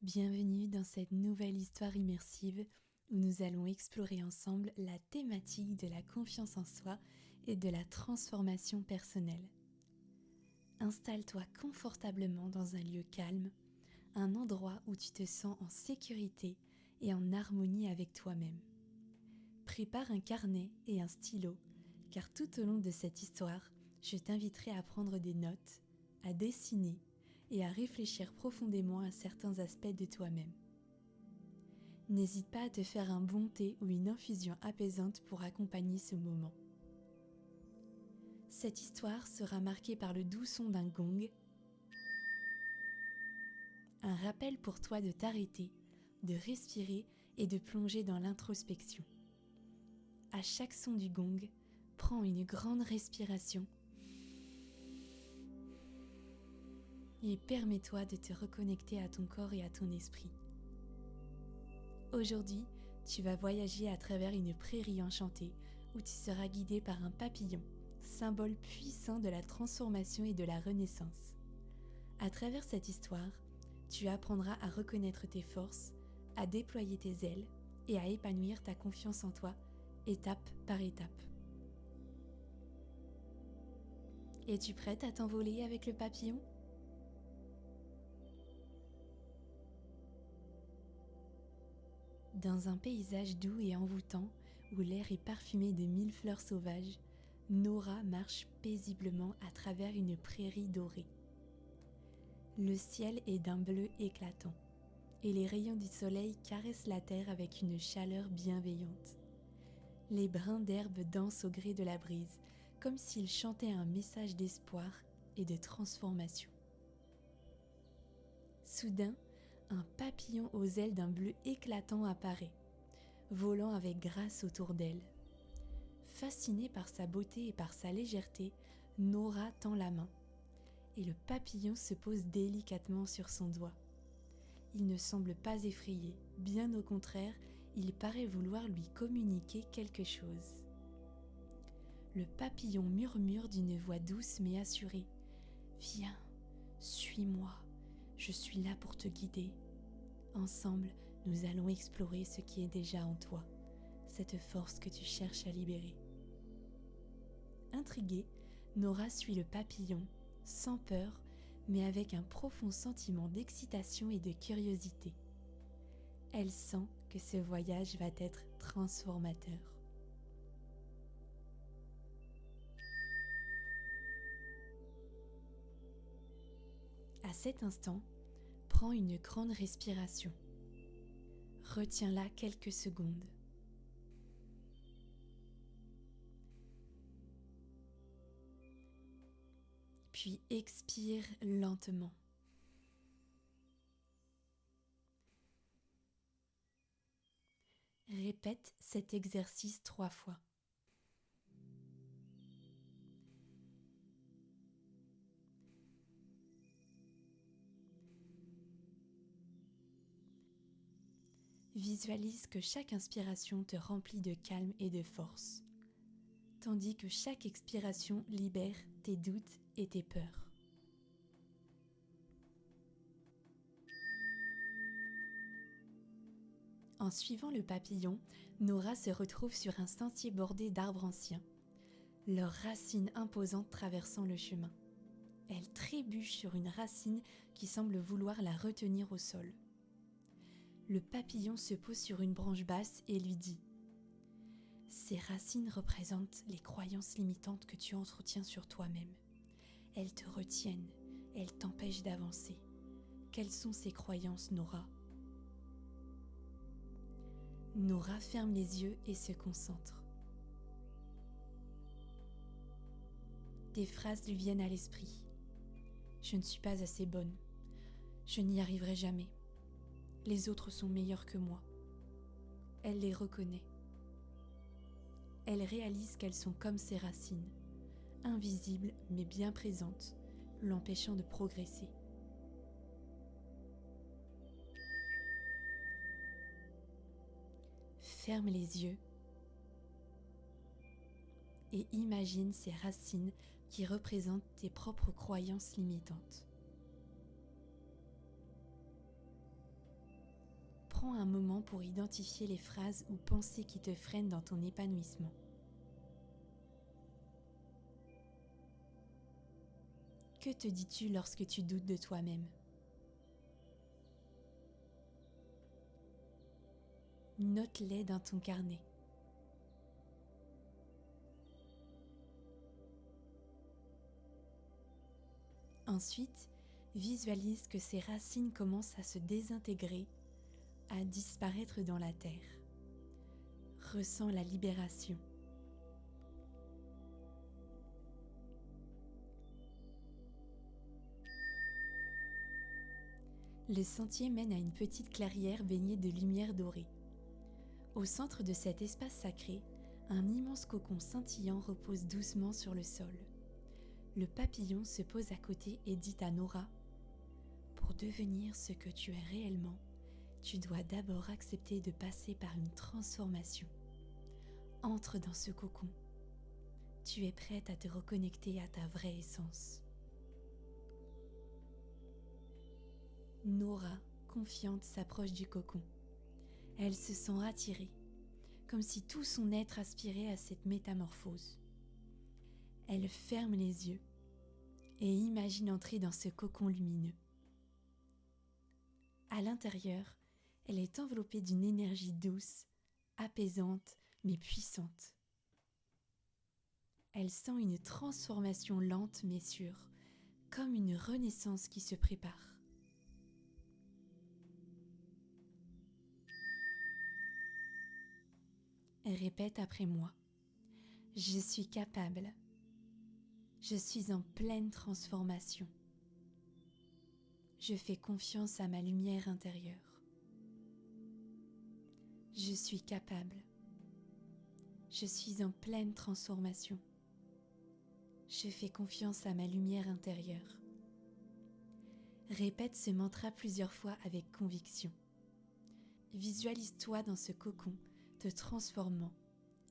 Bienvenue dans cette nouvelle histoire immersive où nous allons explorer ensemble la thématique de la confiance en soi et de la transformation personnelle. Installe-toi confortablement dans un lieu calme, un endroit où tu te sens en sécurité et en harmonie avec toi-même. Prépare un carnet et un stylo, car tout au long de cette histoire, je t'inviterai à prendre des notes, à dessiner et à réfléchir profondément à certains aspects de toi-même. N'hésite pas à te faire un bon thé ou une infusion apaisante pour accompagner ce moment. Cette histoire sera marquée par le doux son d'un gong, un rappel pour toi de t'arrêter, de respirer et de plonger dans l'introspection. À chaque son du gong, prends une grande respiration et permets-toi de te reconnecter à ton corps et à ton esprit. Aujourd'hui, tu vas voyager à travers une prairie enchantée où tu seras guidé par un papillon, symbole puissant de la transformation et de la renaissance. À travers cette histoire, tu apprendras à reconnaître tes forces, à déployer tes ailes et à épanouir ta confiance en toi, étape par étape. Es-tu prête à t'envoler avec le papillon ? Dans un paysage doux et envoûtant, où l'air est parfumé de 1000 fleurs sauvages, Nora marche paisiblement à travers une prairie dorée. Le ciel est d'un bleu éclatant, et les rayons du soleil caressent la terre avec une chaleur bienveillante. Les brins d'herbe dansent au gré de la brise, comme s'ils chantaient un message d'espoir et de transformation. Soudain, un papillon aux ailes d'un bleu éclatant apparaît, volant avec grâce autour d'elle. Fascinée par sa beauté et par sa légèreté, Nora tend la main, et le papillon se pose délicatement sur son doigt. Il ne semble pas effrayé, bien au contraire, il paraît vouloir lui communiquer quelque chose. Le papillon murmure d'une voix douce mais assurée. « Viens, suis-moi, je suis là pour te guider. Ensemble, nous allons explorer ce qui est déjà en toi, cette force que tu cherches à libérer. » Intriguée, Nora suit le papillon, sans peur, mais avec un profond sentiment d'excitation et de curiosité. Elle sent que ce voyage va être transformateur. À cet instant, prends une grande respiration. Retiens-la quelques secondes. Puis expire lentement. Répète cet exercice 3 fois. Visualise que chaque inspiration te remplit de calme et de force, tandis que chaque expiration libère tes doutes et tes peurs. En suivant le papillon, Nora se retrouve sur un sentier bordé d'arbres anciens, leurs racines imposantes traversant le chemin. Elle trébuche sur une racine qui semble vouloir la retenir au sol. Le papillon se pose sur une branche basse et lui dit « Ces racines représentent les croyances limitantes que tu entretiens sur toi-même. Elles te retiennent, elles t'empêchent d'avancer. Quelles sont ces croyances, Nora ?» Nora ferme les yeux et se concentre. Des phrases lui viennent à l'esprit. « Je ne suis pas assez bonne. Je n'y arriverai jamais. Les autres sont meilleurs que moi. » Elle les reconnaît. Elle réalise qu'elles sont comme ses racines, invisibles mais bien présentes, l'empêchant de progresser. Ferme les yeux et imagine ces racines qui représentent tes propres croyances limitantes. Prends un moment pour identifier les phrases ou pensées qui te freinent dans ton épanouissement. Que te dis-tu lorsque tu doutes de toi-même? Note-les dans ton carnet. Ensuite, visualise que ces racines commencent à se désintégrer, à disparaître dans la terre. Ressens la libération. Le sentier mène à une petite clairière baignée de lumière dorée. Au centre de cet espace sacré, un immense cocon scintillant repose doucement sur le sol. Le papillon se pose à côté et dit à Nora : « Pour devenir ce que tu es réellement, tu dois d'abord accepter de passer par une transformation. Entre dans ce cocon. Tu es prête à te reconnecter à ta vraie essence. » Nora, confiante, s'approche du cocon. Elle se sent attirée, comme si tout son être aspirait à cette métamorphose. Elle ferme les yeux et imagine entrer dans ce cocon lumineux. À l'intérieur, elle est enveloppée d'une énergie douce, apaisante, mais puissante. Elle sent une transformation lente mais sûre, comme une renaissance qui se prépare. Répète après moi. Je suis capable. Je suis en pleine transformation. Je fais confiance à ma lumière intérieure. Je suis capable. Je suis en pleine transformation. Je fais confiance à ma lumière intérieure. Répète ce mantra plusieurs fois avec conviction. Visualise-toi dans ce cocon, te transformant,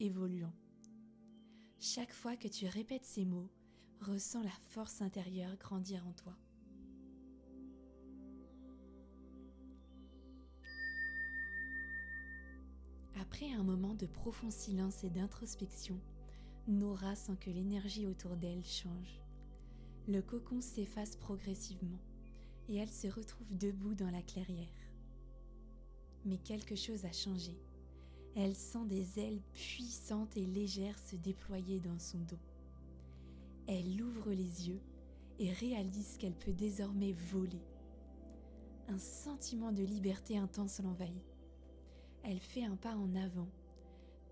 évoluant. Chaque fois que tu répètes ces mots, ressens la force intérieure grandir en toi. Après un moment de profond silence et d'introspection, Nora sent que l'énergie autour d'elle change. Le cocon s'efface progressivement et elle se retrouve debout dans la clairière. Mais quelque chose a changé. Elle sent des ailes puissantes et légères se déployer dans son dos. Elle ouvre les yeux et réalise qu'elle peut désormais voler. Un sentiment de liberté intense l'envahit. Elle fait un pas en avant,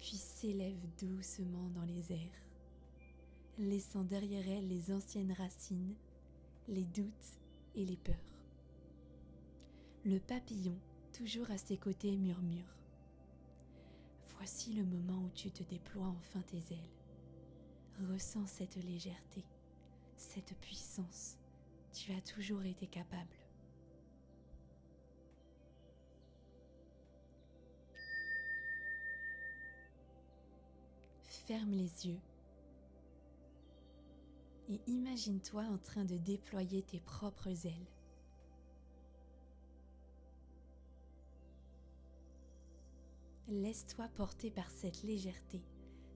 puis s'élève doucement dans les airs, laissant derrière elle les anciennes racines, les doutes et les peurs. Le papillon, toujours à ses côtés, murmure : « Voici le moment où tu te déploies enfin tes ailes. Ressens cette légèreté, cette puissance. Tu as toujours été capable. » Ferme les yeux et imagine-toi en train de déployer tes propres ailes. Laisse-toi porter par cette légèreté,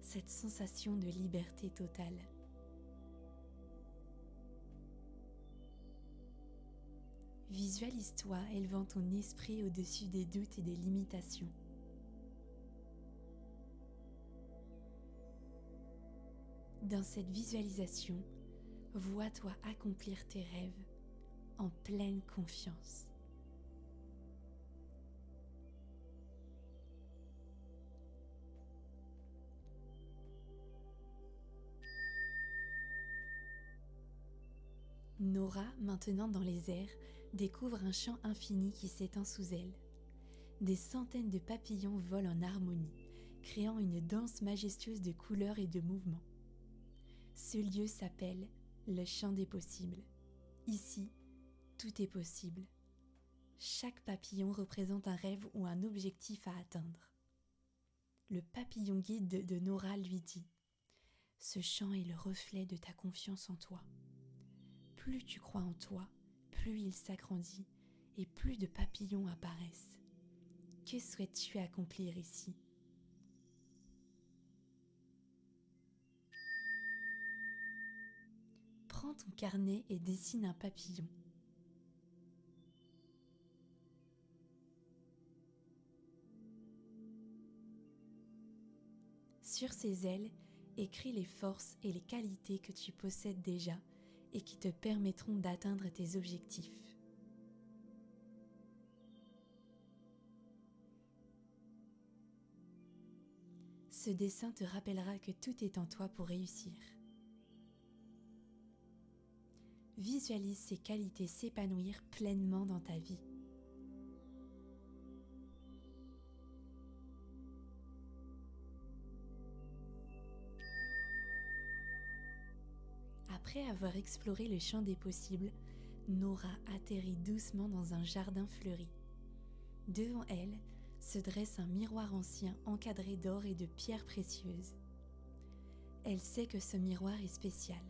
cette sensation de liberté totale. Visualise-toi élevant ton esprit au-dessus des doutes et des limitations. Dans cette visualisation, vois-toi accomplir tes rêves en pleine confiance. Nora, maintenant dans les airs, découvre un champ infini qui s'étend sous elle. Des centaines de papillons volent en harmonie, créant une danse majestueuse de couleurs et de mouvements. Ce lieu s'appelle le champ des possibles. Ici, tout est possible. Chaque papillon représente un rêve ou un objectif à atteindre. Le papillon guide de Nora lui dit : « Ce champ est le reflet de ta confiance en toi. Plus tu crois en toi, plus il s'agrandit et plus de papillons apparaissent. Que souhaites-tu accomplir ici? Prends ton carnet et dessine un papillon. Sur ses ailes, écris les forces et les qualités que tu possèdes déjà et qui te permettront d'atteindre tes objectifs. Ce dessin te rappellera que tout est en toi pour réussir. Visualise ces qualités s'épanouir pleinement dans ta vie. Après avoir exploré le champ des possibles, Nora atterrit doucement dans un jardin fleuri. Devant elle se dresse un miroir ancien encadré d'or et de pierres précieuses. Elle sait que ce miroir est spécial,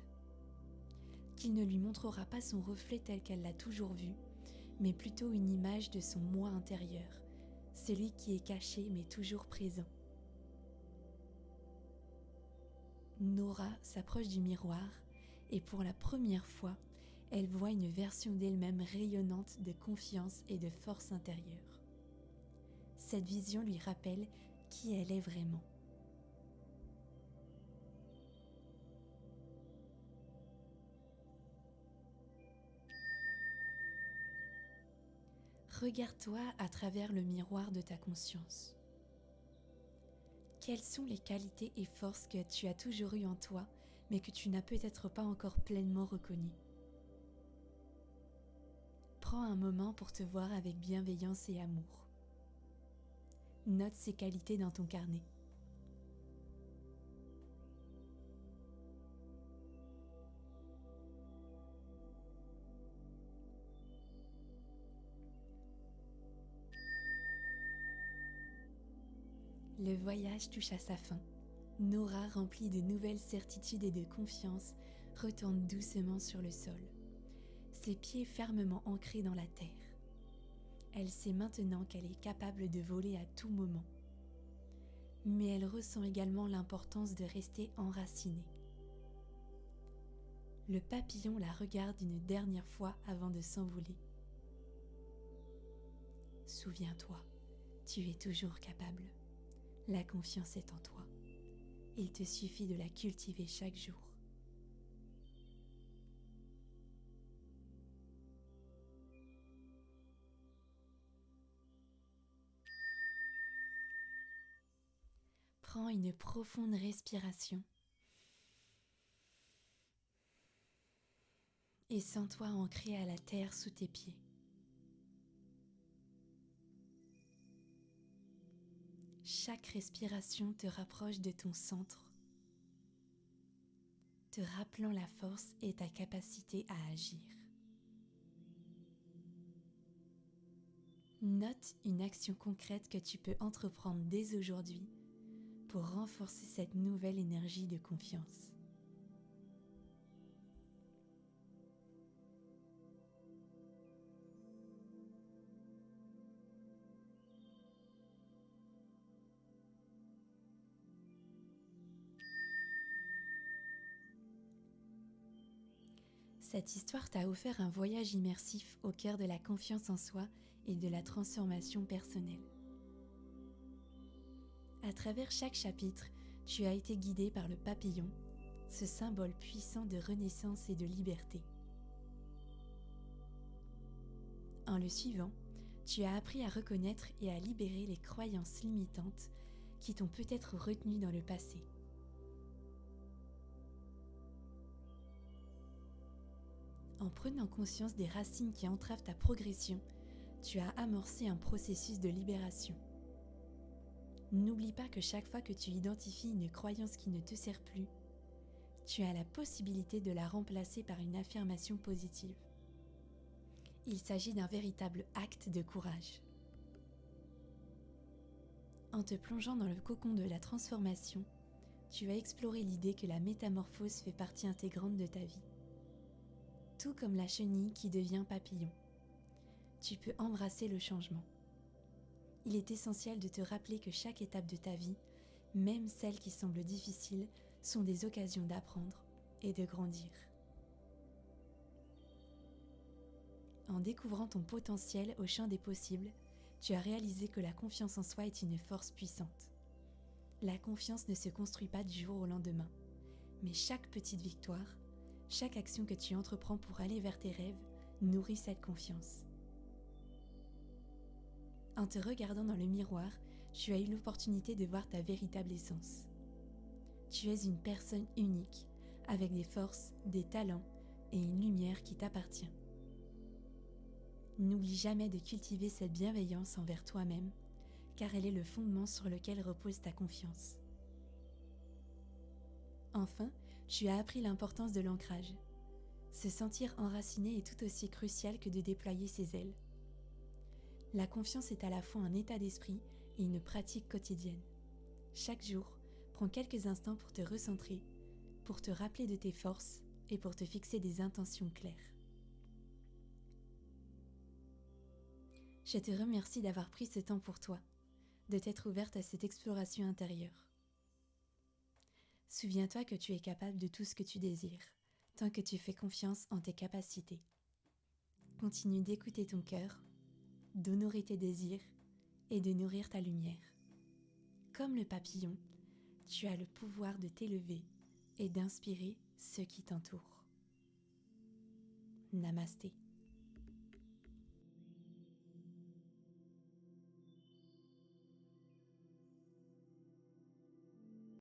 qu'il ne lui montrera pas son reflet tel qu'elle l'a toujours vu, mais plutôt une image de son moi intérieur, celui qui est caché mais toujours présent. Nora s'approche du miroir et pour la première fois, elle voit une version d'elle-même rayonnante de confiance et de force intérieure. Cette vision lui rappelle qui elle est vraiment. Regarde-toi à travers le miroir de ta conscience. Quelles sont les qualités et forces que tu as toujours eues en toi, mais que tu n'as peut-être pas encore pleinement reconnues? Prends un moment pour te voir avec bienveillance et amour. Note ces qualités dans ton carnet. Le voyage touche à sa fin. Nora, remplie de nouvelles certitudes et de confiance, retourne doucement sur le sol, ses pieds fermement ancrés dans la terre. Elle sait maintenant qu'elle est capable de voler à tout moment. Mais elle ressent également l'importance de rester enracinée. Le papillon la regarde une dernière fois avant de s'envoler. Souviens-toi, tu es toujours capable. La confiance est en toi. Il te suffit de la cultiver chaque jour. Prends une profonde respiration et sens-toi ancré à la terre sous tes pieds. Chaque respiration te rapproche de ton centre, te rappelant la force et ta capacité à agir. Note une action concrète que tu peux entreprendre dès aujourd'hui pour renforcer cette nouvelle énergie de confiance. Cette histoire t'a offert un voyage immersif au cœur de la confiance en soi et de la transformation personnelle. À travers chaque chapitre, tu as été guidé par le papillon, ce symbole puissant de renaissance et de liberté. En le suivant, tu as appris à reconnaître et à libérer les croyances limitantes qui t'ont peut-être retenu dans le passé. En prenant conscience des racines qui entravent ta progression, tu as amorcé un processus de libération. N'oublie pas que chaque fois que tu identifies une croyance qui ne te sert plus, tu as la possibilité de la remplacer par une affirmation positive. Il s'agit d'un véritable acte de courage. En te plongeant dans le cocon de la transformation, tu vas explorer l'idée que la métamorphose fait partie intégrante de ta vie. Tout comme la chenille qui devient papillon, tu peux embrasser le changement. Il est essentiel de te rappeler que chaque étape de ta vie, même celles qui semblent difficiles, sont des occasions d'apprendre et de grandir. En découvrant ton potentiel au champ des possibles, tu as réalisé que la confiance en soi est une force puissante. La confiance ne se construit pas du jour au lendemain, mais chaque petite victoire, chaque action que tu entreprends pour aller vers tes rêves, nourrit cette confiance. En te regardant dans le miroir, tu as eu l'opportunité de voir ta véritable essence. Tu es une personne unique, avec des forces, des talents et une lumière qui t'appartient. N'oublie jamais de cultiver cette bienveillance envers toi-même, car elle est le fondement sur lequel repose ta confiance. Enfin, tu as appris l'importance de l'ancrage. Se sentir enraciné est tout aussi crucial que de déployer ses ailes. La confiance est à la fois un état d'esprit et une pratique quotidienne. Chaque jour, prends quelques instants pour te recentrer, pour te rappeler de tes forces et pour te fixer des intentions claires. Je te remercie d'avoir pris ce temps pour toi, de t'être ouverte à cette exploration intérieure. Souviens-toi que tu es capable de tout ce que tu désires, tant que tu fais confiance en tes capacités. Continue d'écouter ton cœur, d'honorer tes désirs et de nourrir ta lumière. Comme le papillon, tu as le pouvoir de t'élever et d'inspirer ceux qui t'entourent. Namasté.